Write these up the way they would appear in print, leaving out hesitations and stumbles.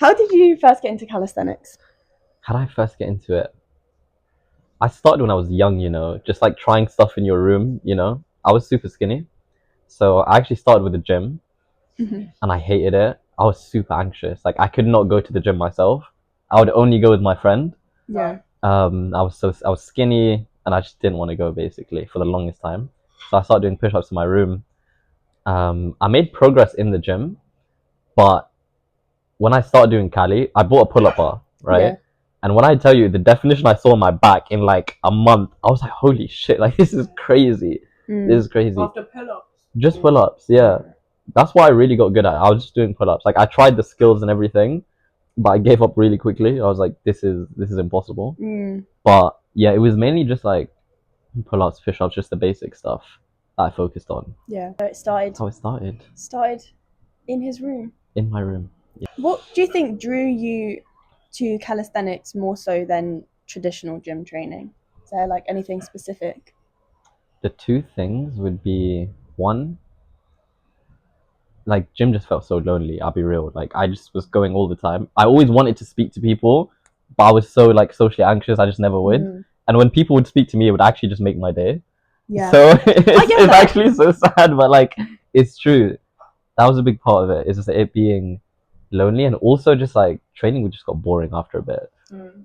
How did you first get into calisthenics? How did I first get into it? I started when I was young, just like trying stuff in your room. I was super skinny. So I actually started with the gym and I hated it. I was super anxious. Like I could not go to the gym myself. I would only go with my friend. Yeah. I was skinny and I just didn't want to go basically for the longest time. So I started doing push-ups in my room. I made progress in the gym, but when I started doing Cali, I bought a pull-up bar, right? Yeah. And when I tell you the definition I saw on my back in like a month, I was like, holy shit, like this is crazy. This is crazy. After pull-ups? Just pull-ups, yeah. That's what I really got good at. I was just doing pull-ups. Like I tried the skills and everything, but I gave up really quickly. I was like, this is impossible. But yeah, it was mainly just like pull-ups, push-ups, just the basic stuff that I focused on. Yeah. So it started. That's how it started. Started in his room. In my room. Yeah. What do you think drew you to calisthenics more so than traditional gym training? Is there like anything specific? The two things would be one, like gym just felt so lonely. I'll be real. Like I just was going all the time. I always wanted to speak to people, but I was so like socially anxious. I just never would. And when people would speak to me, it would actually just make my day. Yeah. So it's actually so sad, but like it's true. That was a big part of it. Is just it being lonely, and also just like training would just got boring after a bit.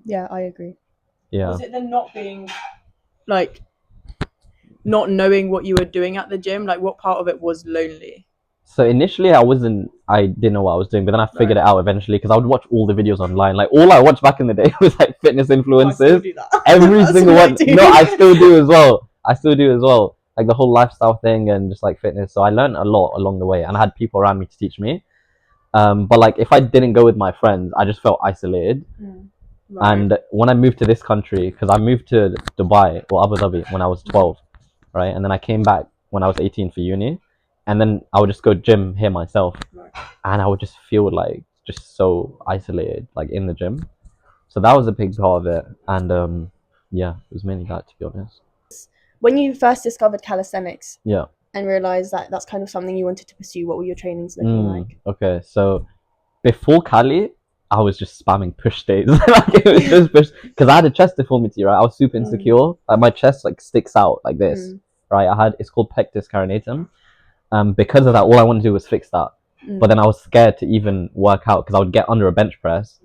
Yeah, I agree. Yeah. Was it then not being like not knowing what you were doing at the gym? Like what part of it was lonely? So initially I didn't know what I was doing, but then I figured it out eventually because I would watch all the videos online. Like all I watched back in the day was like fitness influencers. Every single one. No, I still do as well. Like the whole lifestyle thing and just like fitness. So I learned a lot along the way and I had people around me to teach me. But like if I didn't go with my friends, I just felt isolated. And when I moved to this country, because I moved to Dubai or Abu Dhabi when I was 12, right? And then I came back when I was 18 for uni. And then I would just go gym here myself. And I would just feel like just so isolated, like in the gym. So that was a big part of it. And yeah, it was mainly that, to be honest. When you first discovered calisthenics, yeah, and realized that that's kind of something you wanted to pursue, what were your trainings looking like? Okay, so before Cali, I was just spamming push days. Like it was just push because I had a chest deformity, right? I was super insecure. Like my chest like sticks out like this, right? It's called pectus carinatum. Because of that, all I wanted to do was fix that. But then I was scared to even work out because I would get under a bench press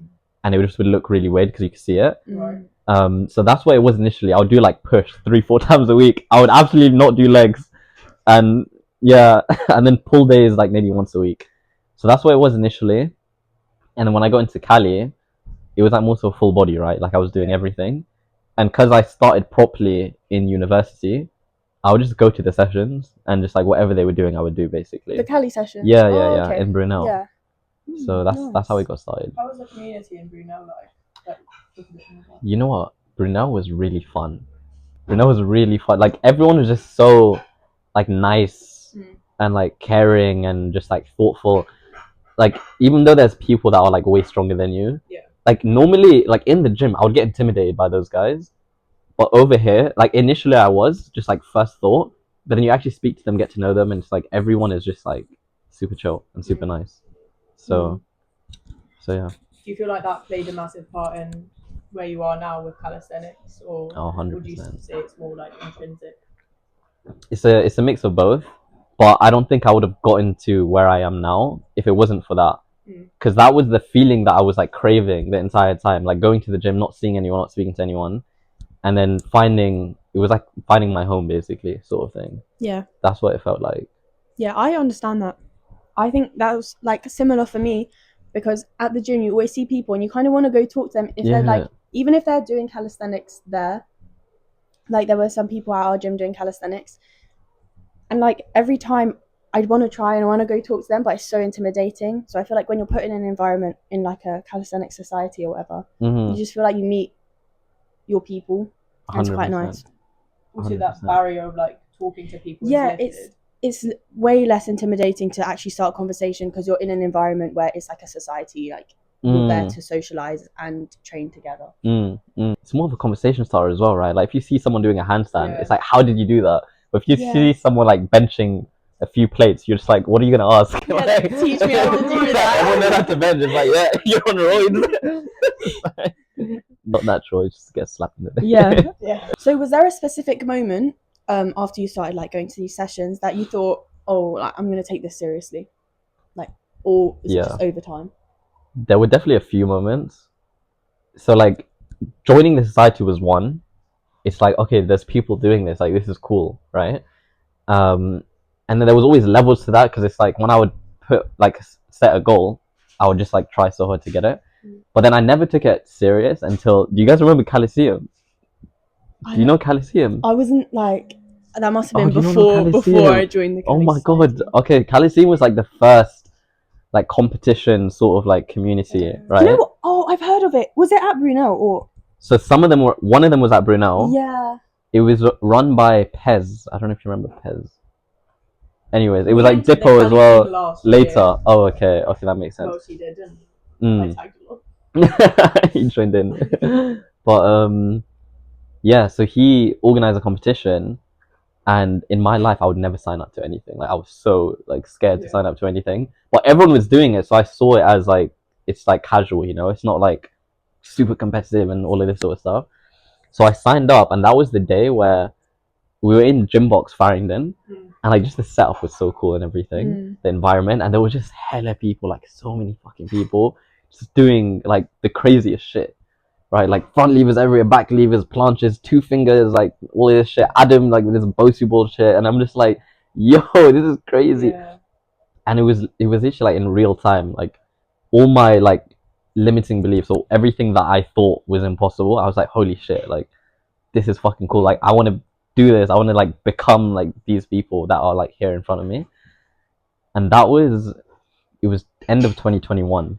and it would look really weird because you could see it. So that's what it was initially. I would do like push 3-4 times a week. I would absolutely not do legs. And yeah, and then pull days like maybe once a week. So that's what it was initially. And then when I got into Cali, it was like more so full body, right? Like I was doing everything. And because I started properly in university, I would just go to the sessions and just like whatever they were doing, I would do basically. The Cali sessions? Yeah, okay. In Brunel. Yeah. So that's how we got started. How was the community in Brunel like? You know what? Brunel was really fun. Like everyone was just so like nice and like caring and just like thoughtful. Like even though there's people that are like way stronger than you, like normally like in the gym I would get intimidated by those guys, but over here like initially I was just like first thought, but then you actually speak to them, get to know them, and it's like everyone is just like super chill and super nice. So yeah. Do you feel like that played a massive part in where you are now with calisthenics, or 100%. Would you say it's more like intrinsic? It's a mix of both. But I don't think I would have gotten to where I am now if it wasn't for that. Because that was the feeling that I was like craving the entire time. Like going to the gym, not seeing anyone, not speaking to anyone. And then finding my home basically, sort of thing. Yeah. That's what it felt like. Yeah, I understand that. I think that was like similar for me because at the gym you always see people and you kind of want to go talk to them if they're like, even if they're doing calisthenics there. Like there were some people at our gym doing calisthenics. And like every time I'd want to try and I want to go talk to them, but it's so intimidating. So I feel like when you're put in an environment in like a calisthenics society or whatever, you just feel like you meet your people. And it's quite nice. Also that barrier of like talking to people. Yeah, it's way less intimidating to actually start a conversation because you're in an environment where it's like a society, like you're there to socialize and train together. It's more of a conversation starter as well, right? Like if you see someone doing a handstand, it's like, how did you do that? But if you see someone like benching a few plates, you're just like, what are you gonna ask? Yeah, Like, teach me how to do that. Everyone then at the bench is like, yeah, you're on roids. Not natural, you just get slapped in the face. Yeah. So was there a specific moment after you started like going to these sessions that you thought, oh, like, I'm gonna take this seriously, like, or is it just over time? There were definitely a few moments. So like joining the society was one. It's like, okay, there's people doing this, like this is cool, right? And then there was always levels to that, because it's like when I would put like set a goal, I would just like try so hard to get it. But then I never took it serious until, do you guys remember Coliseum? Do you know Coliseum? I wasn't like, that must have been before I joined the Oh my god. Okay, Coliseum was like the first like competition sort of like community, right? You know what? Oh, I've heard of it. Was it at Brunel or? So some of them were, one of them was at Brunel. Yeah. It was run by Pez. I don't know if you remember Pez. Anyways, it was like Dippo as well later. Oh, okay. Okay, that makes sense. Well, she did, didn't I tagged along. He joined in. But yeah, so he organized a competition, and in my life I would never sign up to anything. Like I was so like scared to sign up to anything. But everyone was doing it, so I saw it as like, it's like casual, you know, it's not like super competitive and all of this sort of stuff. So I signed up, and that was the day where we were in Gym Box Farringdon, and like just the setup was so cool and everything, the environment, and there were just hella people, like so many fucking people, just doing like the craziest shit, right? Like front levers everywhere, back levers, planches, 2 fingers, like all of this shit. Adam like with this Bosu bullshit, and I'm just like, yo, this is crazy. And it was literally like in real time, like all my like limiting beliefs or everything that I thought was impossible, I was like, holy shit, like this is fucking cool. Like I want to do this. I want to like become like these people that are like here in front of me. And it was end of 2021.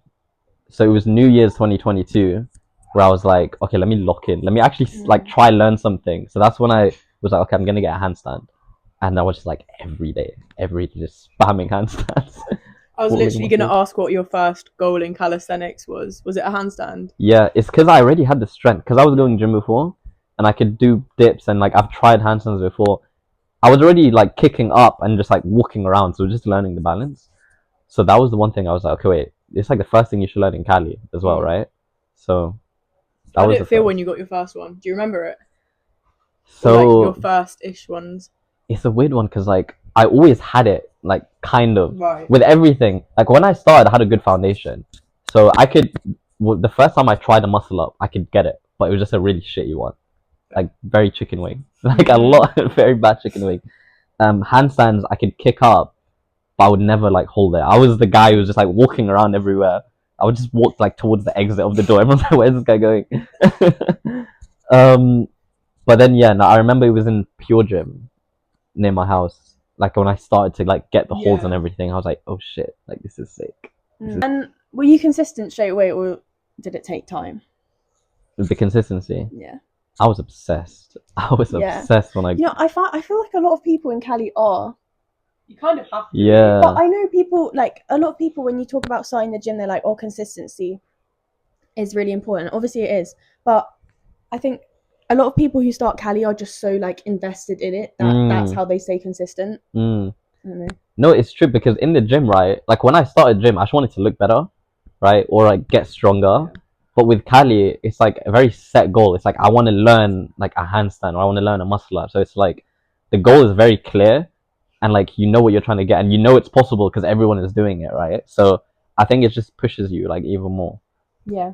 So it was New Year's 2022 where I was like, okay, let me lock in. Let me actually like try learn something. So that's when I was like, okay, I'm going to get a handstand. And I was just like every day just spamming handstands. I was literally going to ask what your first goal in calisthenics was. Was it a handstand? Yeah, it's because I already had the strength, because I was going gym before and I could do dips, and like I've tried handstands before. I was already like kicking up and just like walking around, so just learning the balance. So that was the one thing I was like, okay, wait, it's like the first thing you should learn in Cali as well, right? So that How did it feel when you got your first one? Do you remember it? So or like your first-ish ones? It's a weird one, because like I always had it, like kind of with everything. Like when I started, I had a good foundation, so I could. The first time I tried a muscle up, I could get it, but it was just a really shitty one, like very chicken wing, like a lot, very bad chicken wing. Handstands I could kick up, but I would never like hold it. I was the guy who was just like walking around everywhere. I would just walk like towards the exit of the door. Everyone's like, "Where's this guy going?" But then yeah, no, I remember it was in Pure Gym near my house. Like when I started to like get the holds and everything, I was like, "Oh shit, like this is sick." And were you consistent straight away, or did it take time? The consistency. Yeah. I was obsessed. I was obsessed when I. You know, I feel like a lot of people in Cali are. You kind of have to. Yeah. But I know people, like a lot of people, when you talk about starting the gym, they're like, "Oh, consistency is really important." Obviously, it is, but I think a lot of people who start Cali are just so like invested in it that that's how they stay consistent. I don't know. No, it's true, because in the gym, right? Like when I started gym, I just wanted to look better, right, or like get stronger. But with Cali, it's like a very set goal. It's like I want to learn like a handstand, or I want to learn a muscle up. So it's like the goal is very clear, and like you know what you're trying to get, and you know it's possible because everyone is doing it, right? So I think it just pushes you like even more. Yeah.